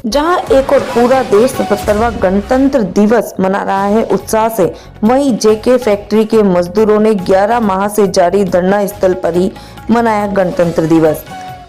जहां एक और पूरा देश 77वां गणतंत्र दिवस मना रहा है उत्साह से, वहीं जेके फैक्ट्री के मजदूरों ने 11 माह से जारी धरना स्थल पर ही मनाया गणतंत्र दिवस।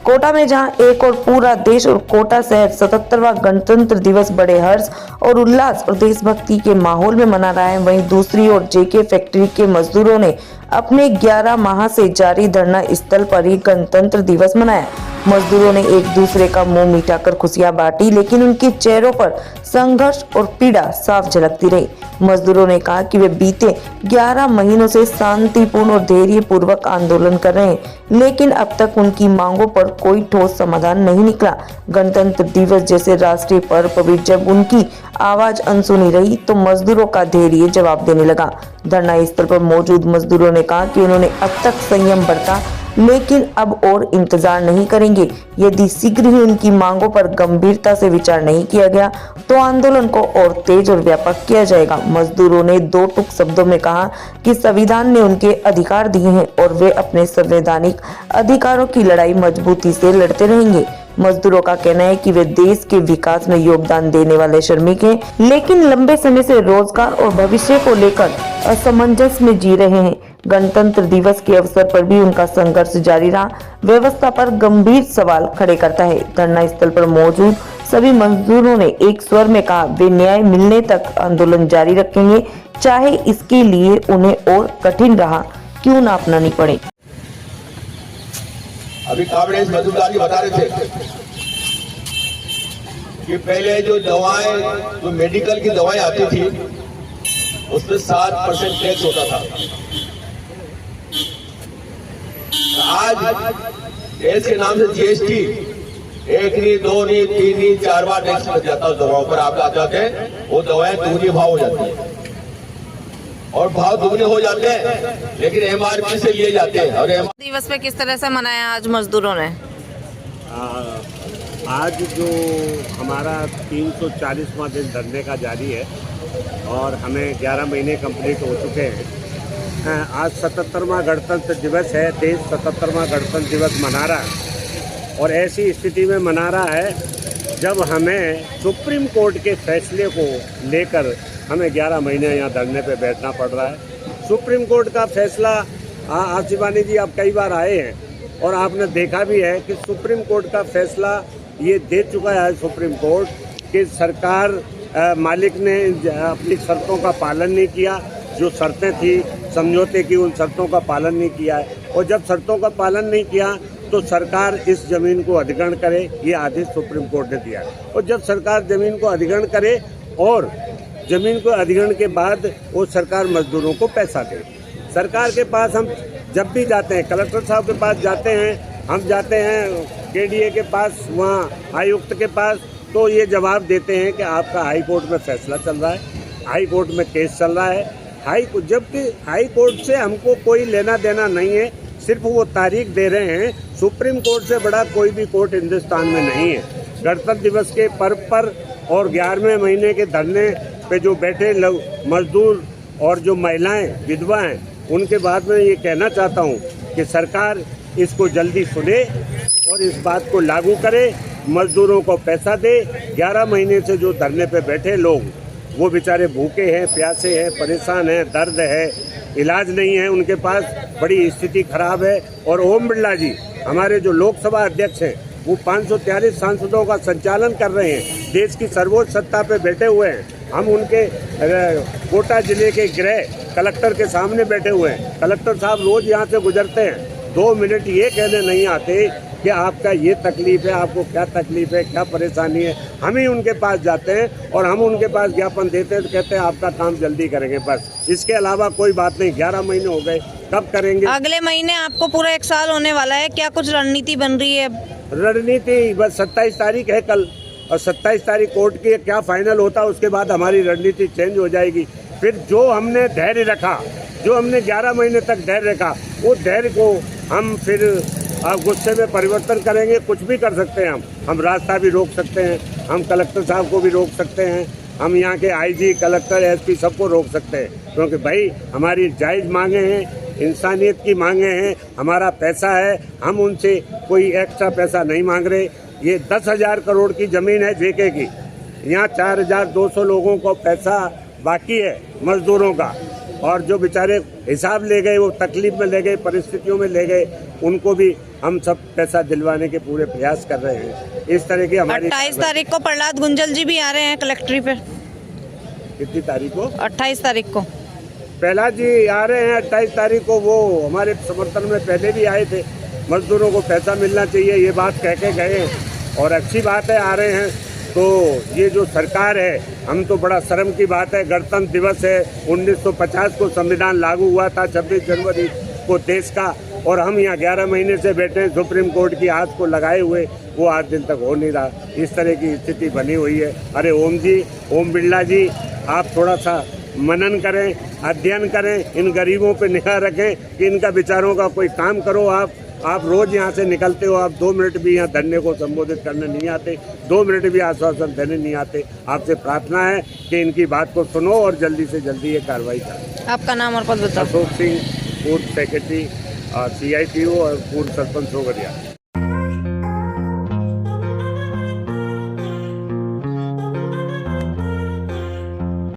कोटा में जहां एक और पूरा देश और कोटा शहर 77वां गणतंत्र दिवस बड़े हर्ष और उल्लास और देशभक्ति के माहौल में मना रहा है, वहीं दूसरी ओर जेके फैक्ट्री के मजदूरों ने अपने 11 माह से जारी धरना स्थल पर ही गणतंत्र दिवस मनाया। मजदूरों ने एक दूसरे का मुंह मीठा कर खुशियां बांटी, लेकिन उनके चेहरों पर संघर्ष और पीड़ा साफ झलकती रही। मजदूरों ने कहा कि वे बीते 11 महीनों से शांतिपूर्ण और धैर्य पूर्वक आंदोलन कर रहे हैं, लेकिन अब तक उनकी मांगों पर कोई ठोस समाधान नहीं निकला। गणतंत्र दिवस जैसे राष्ट्रीय पर्व पर भी जब उनकी आवाज अनसुनी रही तो मजदूरों का धैर्य जवाब देने लगा। धरना स्थल पर मौजूद मजदूरों ने कहा कि उन्होंने अब तक संयम बरता, लेकिन अब और इंतजार नहीं करेंगे। यदि शीघ्र ही उनकी मांगों पर गंभीरता से विचार नहीं किया गया तो आंदोलन को और तेज और व्यापक किया जाएगा। मजदूरों ने दो टूक शब्दों में कहा कि संविधान ने उनके अधिकार दिए हैं और वे अपने संवैधानिक अधिकारों की लड़ाई मजबूती से लड़ते रहेंगे। मजदूरों का कहना है कि वे देश के विकास में योगदान देने वाले श्रमिक हैं, लेकिन लंबे समय से रोजगार और भविष्य को लेकर असमंजस में जी रहे हैं। गणतंत्र दिवस के अवसर पर भी उनका संघर्ष जारी रहा, व्यवस्था पर गंभीर सवाल खड़े करता है। धरना स्थल पर मौजूद सभी मजदूरों ने एक स्वर में कहा, वे न्याय मिलने तक आंदोलन जारी रखेंगे, चाहे इसके लिए उन्हें और कठिन राह क्यों न अपनानी पड़े। अभी काबड़े मजदूर बता रहे थे कि पहले जो दवाएं, जो मेडिकल की दवाएं आती थी, उसमें 7% टैक्स होता था। आज टैक्स के नाम से जीएसटी 1 नहीं, 2 नहीं, 3 नहीं, 4 बार टैक्स लग जाता है दवाओं पर। आप जाते हैं, वो दवाएं दुगनी भाव हो जाती है और भाव दुगने हो जाते हैं, लेकिन एमआरपी से लिए जाते हैं। और दिवस पे किस तरह से मनाया आज मजदूरों ने? आज जो हमारा 340वां दिन धरने का जारी है और हमें 11 महीने कंप्लीट हो चुके हैं। आज 77वां गणतंत्र दिवस है। देश 77वां गणतंत्र दिवस मना रहा है और ऐसी स्थिति में मना रहा है जब हमें सुप्रीम कोर्ट के फैसले को लेकर हमें 11 महीने यहाँ धरने पे बैठना पड़ रहा है। सुप्रीम कोर्ट का फैसला, आसिफानी जी आप कई बार आए हैं और आपने देखा भी है कि सुप्रीम कोर्ट का फैसला ये दे चुका है सुप्रीम कोर्ट कि सरकार मालिक ने अपनी शर्तों का पालन नहीं किया। जो शर्तें थी समझौते की, उन शर्तों का पालन नहीं किया है और जब शर्तों का पालन नहीं किया तो सरकार इस ज़मीन को अधिग्रहण करे, ये आदेश सुप्रीम कोर्ट ने दिया। और जब सरकार ज़मीन को अधिग्रहण करे और ज़मीन को अधिग्रहण के बाद वो सरकार मजदूरों को पैसा दे। सरकार के पास हम जब भी जाते हैं, कलेक्टर साहब के पास जाते हैं, हम जाते हैं केडीए के पास, वहाँ आयुक्त के पास, तो ये जवाब देते हैं कि आपका हाई कोर्ट में फैसला चल रहा है, हाई कोर्ट में केस चल रहा है। जबकि हाई कोर्ट से हमको कोई लेना देना नहीं है, सिर्फ वो तारीख दे रहे हैं। सुप्रीम कोर्ट से बड़ा कोई भी कोर्ट हिंदुस्तान में नहीं है। गणतंत्र दिवस के पर्व पर और 11वें महीने के धरने पे जो बैठे मजदूर और जो महिलाएं, विधवा हैं, उनके बाद में ये कहना चाहता हूँ कि सरकार इसको जल्दी सुने और इस बात को लागू करे, मजदूरों को पैसा दे। 11 महीने से जो धरने पे बैठे लोग, वो बेचारे भूखे हैं, प्यासे हैं, परेशान हैं, दर्द है, इलाज नहीं है उनके पास, बड़ी स्थिति खराब है। और ओम बिरला जी हमारे जो लोकसभा अध्यक्ष हैं, वो 543 सांसदों का संचालन कर रहे हैं, देश की सर्वोच्च सत्ता पे बैठे हुए हैं। हम उनके कोटा जिले के गृह कलेक्टर के सामने बैठे हुए हैं। कलेक्टर साहब रोज यहाँ से गुजरते हैं, 2 मिनट ये कहने नहीं आते कि आपका ये तकलीफ है, आपको क्या तकलीफ है, क्या परेशानी है। हम ही उनके पास जाते हैं और हम उनके पास ज्ञापन देते हैं तो कहते हैं आपका काम जल्दी करेंगे, बस इसके अलावा कोई बात नहीं। 11 महीने हो गए, कब करेंगे? अगले महीने आपको पूरा 1 साल होने वाला है, क्या कुछ रणनीति बन रही है? रणनीति बस 27 तारीख है कल, और 27 तारीख कोर्ट की क्या फाइनल होता है उसके बाद हमारी रणनीति चेंज हो जाएगी। फिर जो हमने धैर्य रखा, जो हमने 11 महीने तक धैर्य रखा, वो धैर्य को हम फिर गुस्से में परिवर्तन करेंगे। कुछ भी कर सकते हैं हम रास्ता भी रोक सकते हैं, हम कलेक्टर साहब को भी रोक सकते हैं, हम यहाँ के आईजी, कलेक्टर, एसपी सबको रोक सकते हैं, क्योंकि भाई हमारी जायज़ मांगे हैं, इंसानियत की मांगे हैं, हमारा पैसा है, हम उनसे कोई एक्स्ट्रा पैसा नहीं मांग रहे। ये 10,000 करोड़ की ज़मीन है जेके की। यहाँ 4,200 लोगों को पैसा बाकी है मजदूरों का, और जो बेचारे हिसाब ले गए, वो तकलीफ में ले गए, परिस्थितियों में ले गए, उनको भी हम सब पैसा दिलवाने के पूरे प्रयास कर रहे हैं। इस तरह की हमारी 28 तारीख को प्रहलाद गुंजल जी भी आ रहे हैं कलेक्ट्री पे। कितनी तारीख को? 28 तारीख को प्रहलाद जी आ रहे हैं। 28 तारीख को वो हमारे समर्थन में पहले भी आए थे। मजदूरों को पैसा मिलना चाहिए, ये बात कह के गए हैं, और अच्छी बात है, आ रहे हैं। तो ये जो सरकार है, हम तो बड़ा शर्म की बात है, गणतंत्र दिवस है, 1950 को संविधान लागू हुआ था 26 जनवरी को देश का, और हम यहाँ 11 महीने से बैठे हैं सुप्रीम कोर्ट की हाथ को लगाए हुए, वो आज दिन तक हो नहीं रहा। इस तरह की स्थिति बनी हुई है। अरे ओम बिरला जी, आप थोड़ा सा मनन करें, अध्ययन करें, इन गरीबों पे निगाह रखें कि इनका विचारों का कोई काम करो। आप रोज यहाँ से निकलते हो, आप 2 मिनट भी यहाँ धरने को संबोधित करने नहीं आते, 2 मिनट भी आश्वासन देने नहीं आते। आपसे प्रार्थना है कि इनकी बात को सुनो और जल्दी से जल्दी ये कार्रवाई करें। आपका नाम और पद बताओ। अशोक सिंह, पूर्व सेक्रेटरी CITO और पूर्व सरपंच सोगरिया।